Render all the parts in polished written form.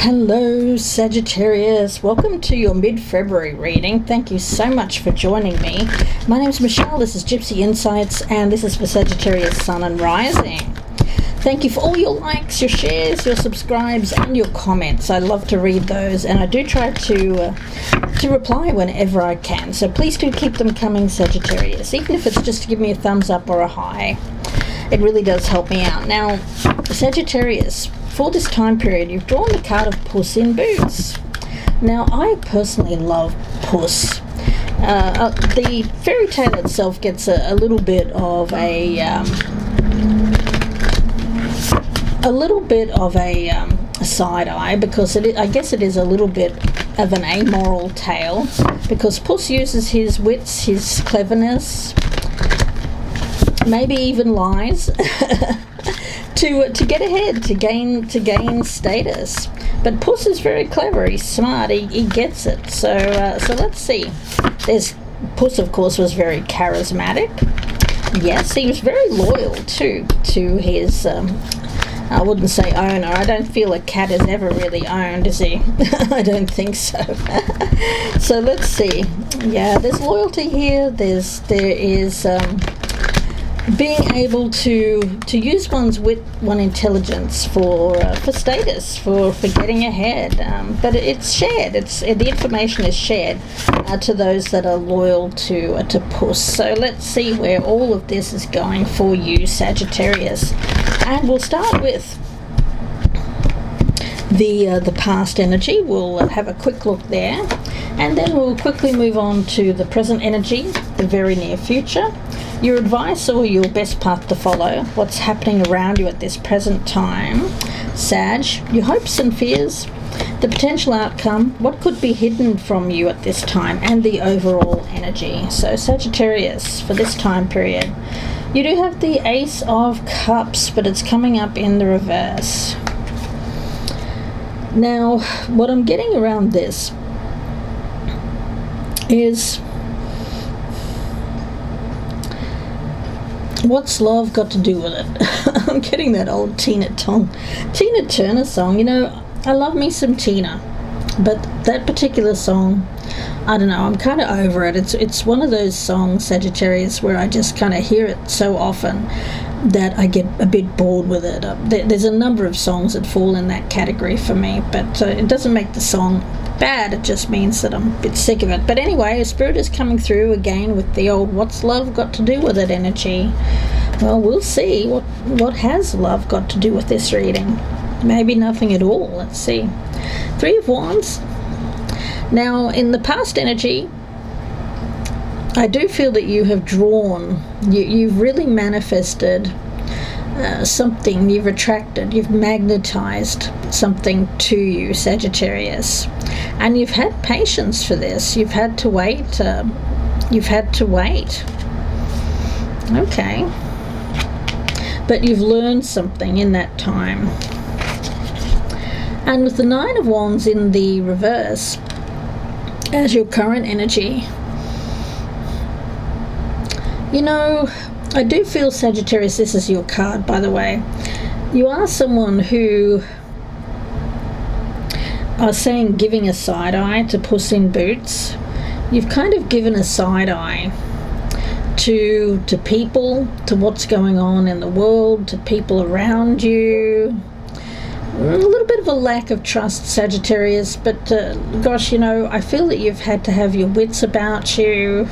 Hello Sagittarius, welcome to your mid-February reading. Thank you so much for joining me. My name is Michelle, this is Gypsy Insights, and this is for Sagittarius Sun and Rising. Thank you for all your likes, your shares, your subscribes, and your comments. I love to read those, and I do try to reply whenever I can. So please do keep them coming, Sagittarius, even if it's just to give me a thumbs up or a hi. It really does help me out. Now, Sagittarius, for this time period, you've drawn the card of Puss in Boots. Now, I personally love Puss. The fairy tale itself gets a little bit of a side eye, because I guess it is a little bit of an amoral tale, because Puss uses his wits, his cleverness, maybe even lies to get ahead, to gain status. But Puss is very clever, he's smart, he gets it. So let's see. Puss, of course, was very charismatic. Yes, he was very loyal too to his I wouldn't say owner. I don't feel a cat is ever really owned, is he? I don't think so. So let's see. Yeah, there's loyalty here. There is being able to use one's wit, one's intelligence for status, for getting ahead. But it's shared. The information is shared to those that are loyal to Puss. So let's see where all of this is going for you, Sagittarius. And we'll start with the past energy. We'll have a quick look there, and then we'll quickly move on to the present energy, the very near future, your advice or your best path to follow, what's happening around you at this present time, Sag, your hopes and fears, the potential outcome, what could be hidden from you at this time, and the overall energy. So Sagittarius, for this time period, you do have the Ace of Cups, but it's coming up in the reverse. Now, what I'm getting around this is, what's love got to do with it? I'm getting that old Tina Turner song. You know, I love me some Tina, but that particular song, I don't know, I'm kind of over it. It's one of those songs, Sagittarius, where I just kind of hear it so often that I get a bit bored with it. There's a number of songs that fall in that category for me, but it doesn't make the song bad. It just means that I'm a bit sick of it. But anyway, a spirit is coming through again with the old what's love got to do with it energy. Well, we'll see what has love got to do with this reading. Maybe nothing at all. Let's see. Three of Wands. Now, in the past energy, I do feel that you have drawn, you've really manifested something, you've attracted, you've magnetized something to you, Sagittarius. And you've had patience for this. You've had to wait. Okay. But you've learned something in that time. And with the Nine of Wands in the reverse as your current energy, you know, I do feel, Sagittarius, this is your card, by the way. You are someone who, I was saying, giving a side eye to Puss in Boots. You've kind of given a side eye to people, to what's going on in the world, to people around you. A little bit of a lack of trust, Sagittarius, but gosh, you know, I feel that you've had to have your wits about you.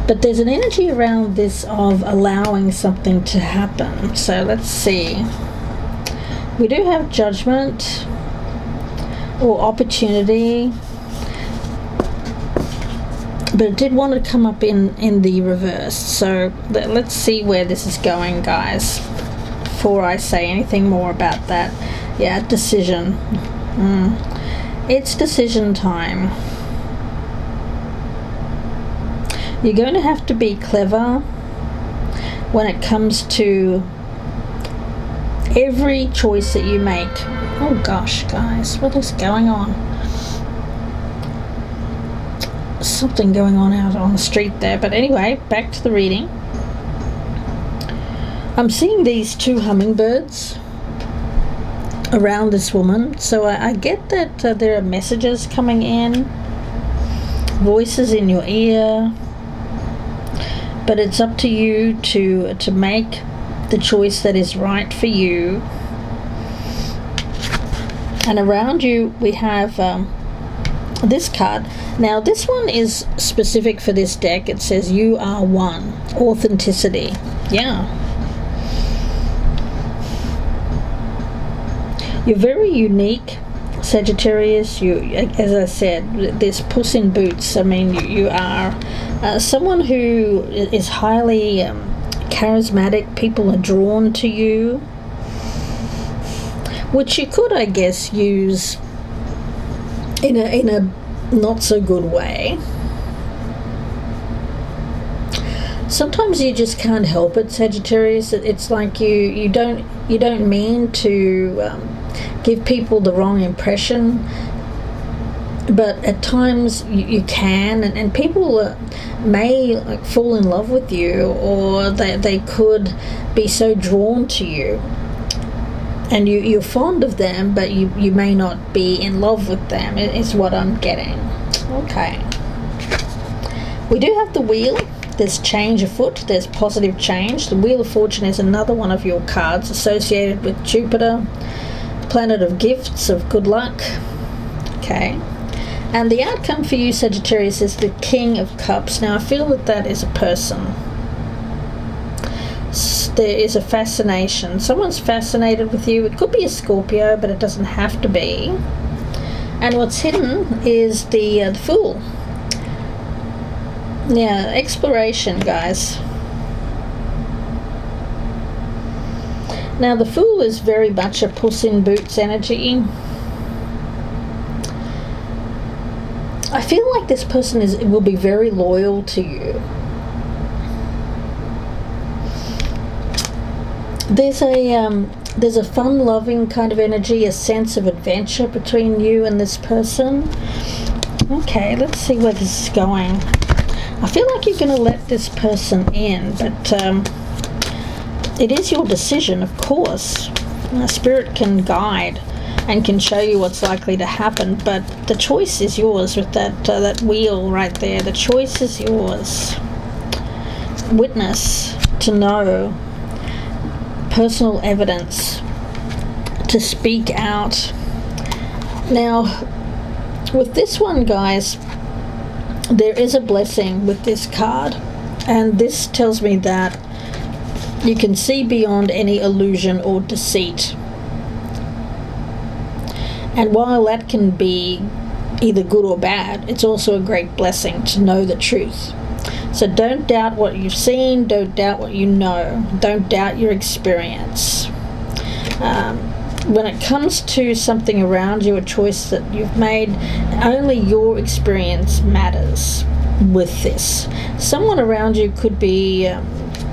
But there's an energy around this of allowing something to happen. So let's see. We do have judgment or opportunity, but it did want to come up in the reverse. So let's see where this is going, guys, before I say anything more about that. Yeah, decision. It's decision time. You're going to have to be clever when it comes to every choice that you make. Oh gosh, guys, what is going on? Something going on out on the street there. But anyway, back to the reading. I'm seeing these two hummingbirds around this woman. So I get that there are messages coming in, voices in your ear, but it's up to you to make the choice that is right for you. And around you we have this card. Now this one is specific for this deck. It says you are one. Authenticity. Yeah. You're very unique, Sagittarius. You, as I said, this Puss in Boots. I mean, you are someone who is highly charismatic. People are drawn to you, which you could, I guess, use in a not so good way. Sometimes you just can't help it, Sagittarius. It's like you don't mean to give people the wrong impression, but at times you can, and people may fall in love with you, or they could be so drawn to you, and you're fond of them, but you may not be in love with them, is what I'm getting. Okay. We do have the wheel. There's change afoot. There's positive change. The Wheel of Fortune is another one of your cards associated with Jupiter, planet of gifts, of good luck. Okay. And the outcome for you, Sagittarius, is the King of Cups. Now, I feel that is a person. There is a fascination. Someone's fascinated with you. It could be a Scorpio, but it doesn't have to be. And what's hidden is the Fool. Yeah, exploration, guys. Now, the Fool is very much a Puss in Boots energy. I feel like this person will be very loyal to you. There's a fun-loving kind of energy, a sense of adventure between you and this person. Okay, let's see where this is going. I feel like you're going to let this person in, but it is your decision, of course. Spirit can guide and can show you what's likely to happen, but the choice is yours with that wheel right there. The choice is yours. Witness, to know, personal evidence, to speak out. Now, with this one, guys, there is a blessing with this card, and this tells me that you can see beyond any illusion or deceit. And while that can be either good or bad, it's also a great blessing to know the truth. So don't doubt what you've seen, don't doubt what you know, don't doubt your experience. When it comes to something around you, a choice that you've made, only your experience matters with this. Someone around you could be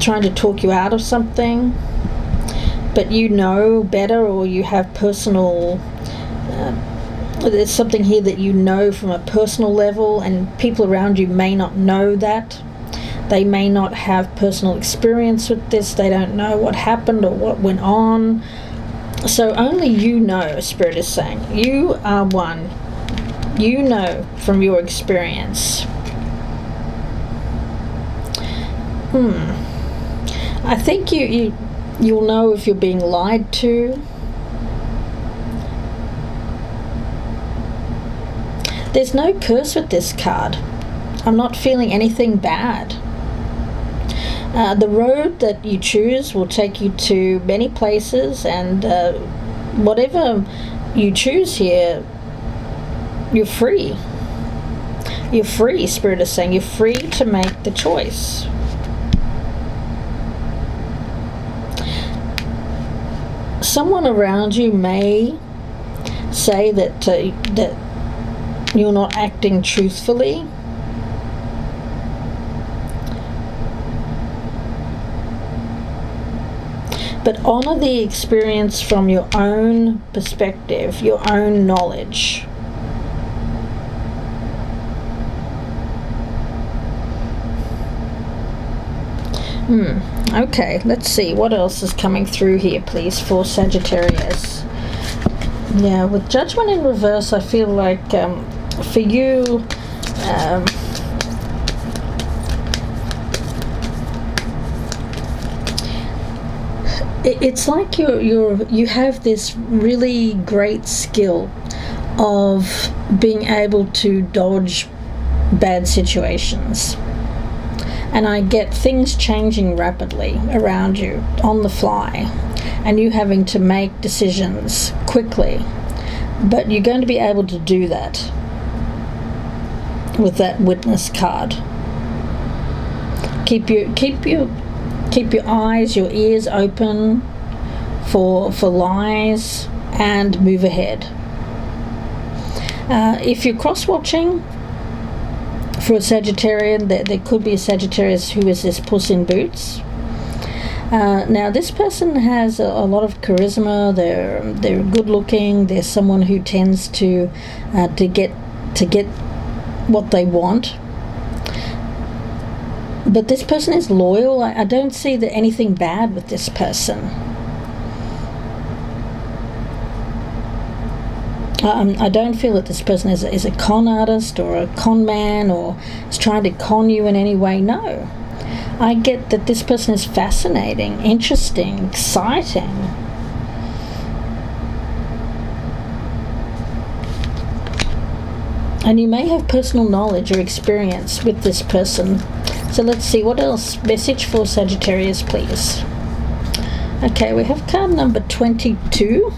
trying to talk you out of something, but you know better, or you have personal there's something here that you know from a personal level, and people around you may not know that. They may not have personal experience with this. They don't know what happened or what went on. So only you know, Spirit is saying. You are one. You know from your experience. I think you'll know if you're being lied to. There's no curse with this card. I'm not feeling anything bad. The road that you choose will take you to many places, and whatever you choose here, you're free. You're free, Spirit is saying. You're free to make the choice. Someone around you may say that you're not acting truthfully. But honor the experience from your own perspective, your own knowledge. Okay, let's see what else is coming through here, please, for Sagittarius. Yeah, with Judgment in reverse, I feel like for you, it's like you have this really great skill of being able to dodge bad situations. And I get things changing rapidly around you on the fly, and you having to make decisions quickly. But you're going to be able to do that with that Witness card. Keep your eyes, your ears open for lies, and move ahead. If you're cross-watching for a Sagittarian, there could be a Sagittarius who is this Puss in Boots. Now, this person has a lot of charisma. They're good-looking. They're someone who tends to get what they want. But this person is loyal. I don't see anything bad with this person. I don't feel that this person is a con artist or a con man or is trying to con you in any way. No. I get that this person is fascinating, interesting, exciting. And you may have personal knowledge or experience with this person. So let's see, what else? Message for Sagittarius, please. Okay, we have card number 22.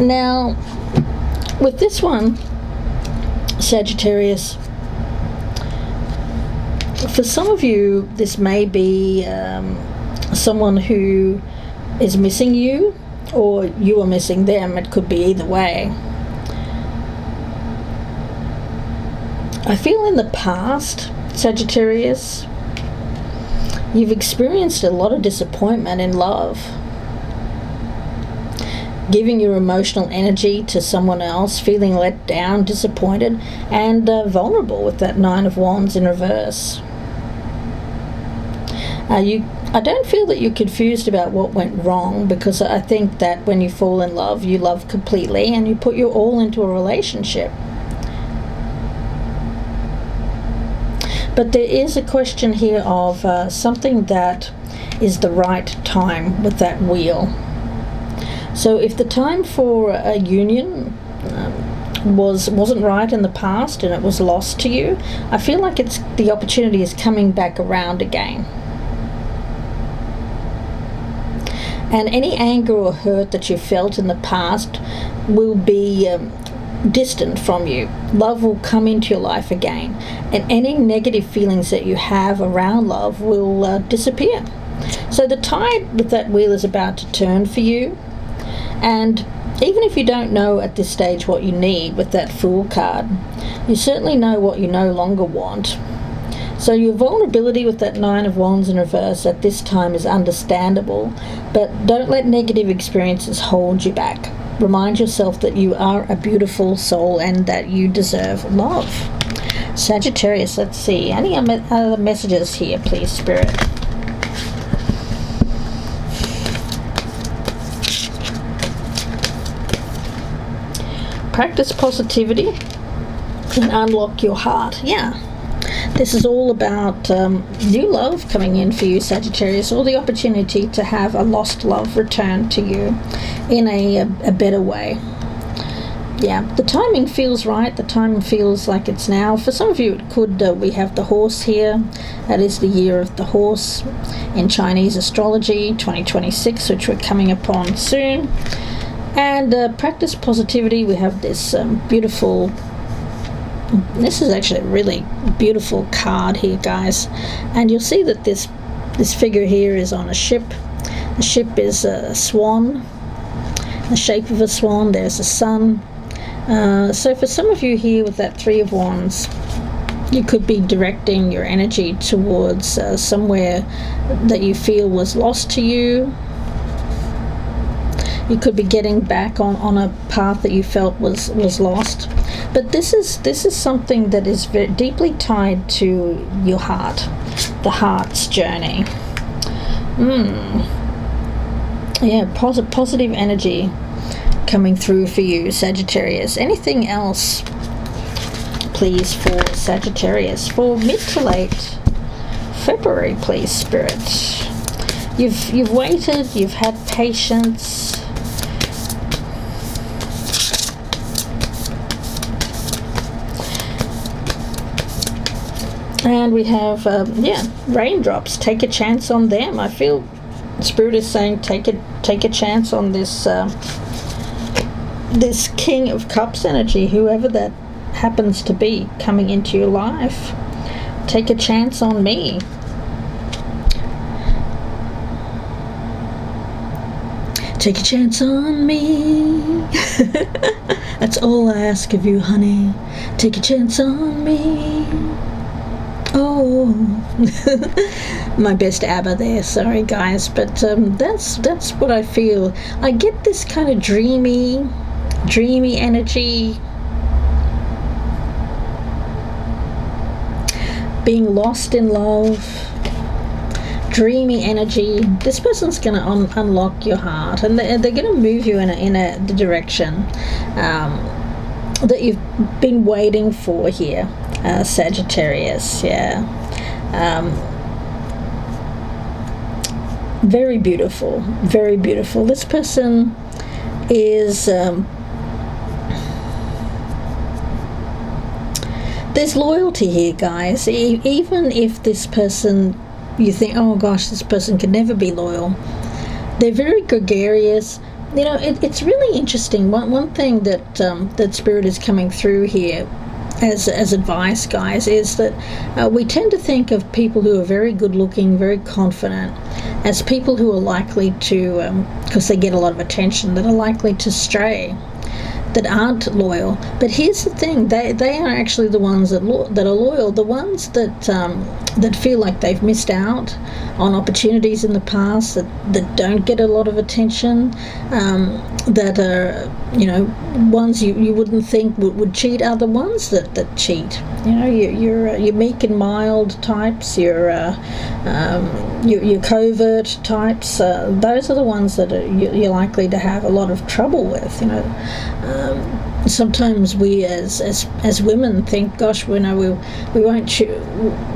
Now, with this one, Sagittarius, for some of you, this may be someone who is missing you, or you are missing them. It could be either way. I feel in the past, Sagittarius, you've experienced a lot of disappointment in love. Giving your emotional energy to someone else, feeling let down, disappointed, and vulnerable with that Nine of Wands in reverse. I don't feel that you're confused about what went wrong, because I think that when you fall in love, you love completely and you put your all into a relationship. But there is a question here of something that is the right time with that wheel. So if the time for a union wasn't right in the past and it was lost to you, I feel like the opportunity is coming back around again. And any anger or hurt that you felt in the past will be distant from you. Love will come into your life again, and any negative feelings that you have around love will disappear. So the tide with that wheel is about to turn for you. And even if you don't know at this stage what you need with that Fool card, you certainly know what you no longer want. So your vulnerability with that Nine of Wands in reverse at this time is understandable, but don't let negative experiences hold you back. Remind yourself that you are a beautiful soul and that you deserve love. Sagittarius, let's see. Any other messages here, please, Spirit? Practice positivity and unlock your heart. Yeah. This is all about new love coming in for you, Sagittarius, or the opportunity to have a lost love return to you in a better way. Yeah, the timing feels right. The timing feels like it's now. For some of you, it could, we have the horse here. That is the year of the horse in Chinese astrology, 2026, which we're coming upon soon. And practice positivity. We have this beautiful... This is actually a really beautiful card here, guys. And you'll see that this figure here is on a ship. The ship is a swan, the shape of a swan. There's a sun. So for some of you here with that Three of Wands, you could be directing your energy towards somewhere that you feel was lost to you. You could be getting back on a path that you felt was lost. But this is something that is very deeply tied to your heart, the heart's journey. Yeah, positive energy coming through for you, Sagittarius. Anything else, please, for Sagittarius for mid to late February, please, Spirit? You've waited, you've had patience. And we have, raindrops. Take a chance on them. I feel Spirit is saying take a chance on this this King of Cups energy, whoever that happens to be coming into your life. Take a chance on me. Take a chance on me. That's all I ask of you, honey. Take a chance on me. Oh, my best ABBA there. Sorry, guys, but that's what I feel. I get this kind of dreamy energy, being lost in love, dreamy energy. This person's going to unlock your heart, and they're going to move you in the direction that you've been waiting for here. Sagittarius, yeah. Very beautiful, very beautiful. This person is there's loyalty here, guys. Even if this person, you think, oh gosh, this person could never be loyal, they're very gregarious. You know, it's really interesting. One thing that Spirit is coming through here as advice, guys, is that we tend to think of people who are very good looking, very confident, as people who are likely to, because they get a lot of attention, that are likely to stray, that aren't loyal. But here's the thing, they are actually the ones that are loyal, the ones that feel like they've missed out on opportunities in the past, that don't get a lot of attention, that are, you know, ones you wouldn't think would cheat, are the ones that cheat. You know, your meek and mild types, your covert types, those are the ones that you're likely to have a lot of trouble with. You know, sometimes we as women think, gosh, we won't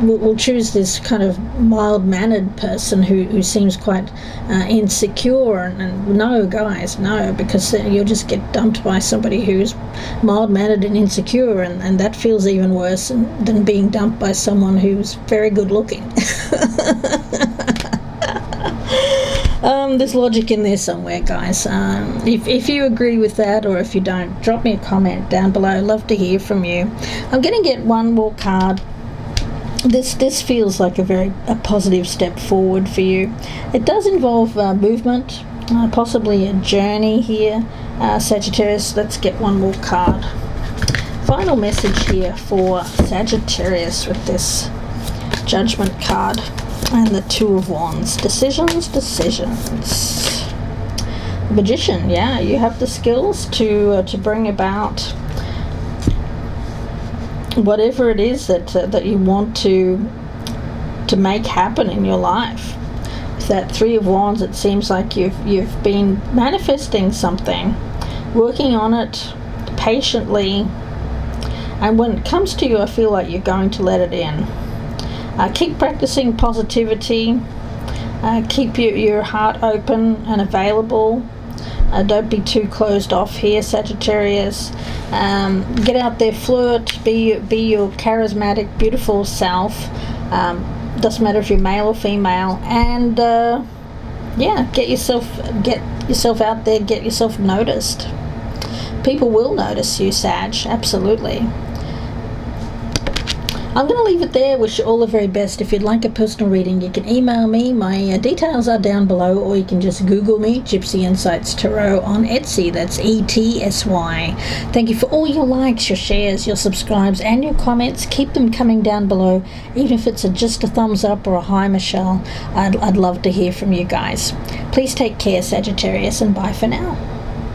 we'll choose this kind of mild-mannered person who seems quite insecure, and no, guys, no, because you'll just get dumped by somebody who's mild-mannered and insecure, and that feels even worse than being dumped by someone who's very good-looking. There's logic in there somewhere, guys. If you agree with that, or if you don't, drop me a comment down below. Love to hear from you. I'm going to get one more card. This feels like a positive step forward for you. It does involve movement, possibly a journey here, Sagittarius. Let's get one more card. Final message here for Sagittarius with this Judgment card and the Two of Wands. Decisions. Magician, yeah, you have the skills to bring about whatever it is that you want to make happen in your life. With that Three of Wands, it seems like you've been manifesting something, working on it patiently, and when it comes to you, I feel like you're going to let it in. Keep practicing positivity. Keep your heart open and available. Don't be too closed off here, Sagittarius. Get out there, flirt, be your charismatic, beautiful self. Doesn't matter if you're male or female. And get yourself out there, get yourself noticed. People will notice you, Sag, absolutely. I'm going to leave it there. Wish you all the very best. If you'd like a personal reading, you can email me. My details are down below, or you can just Google me, Gypsy Insights Tarot, on Etsy. That's ETSY. Thank you for all your likes, your shares, your subscribes, and your comments. Keep them coming down below, even if it's just a thumbs up or a hi, Michelle. I'd love to hear from you guys. Please take care, Sagittarius, and bye for now.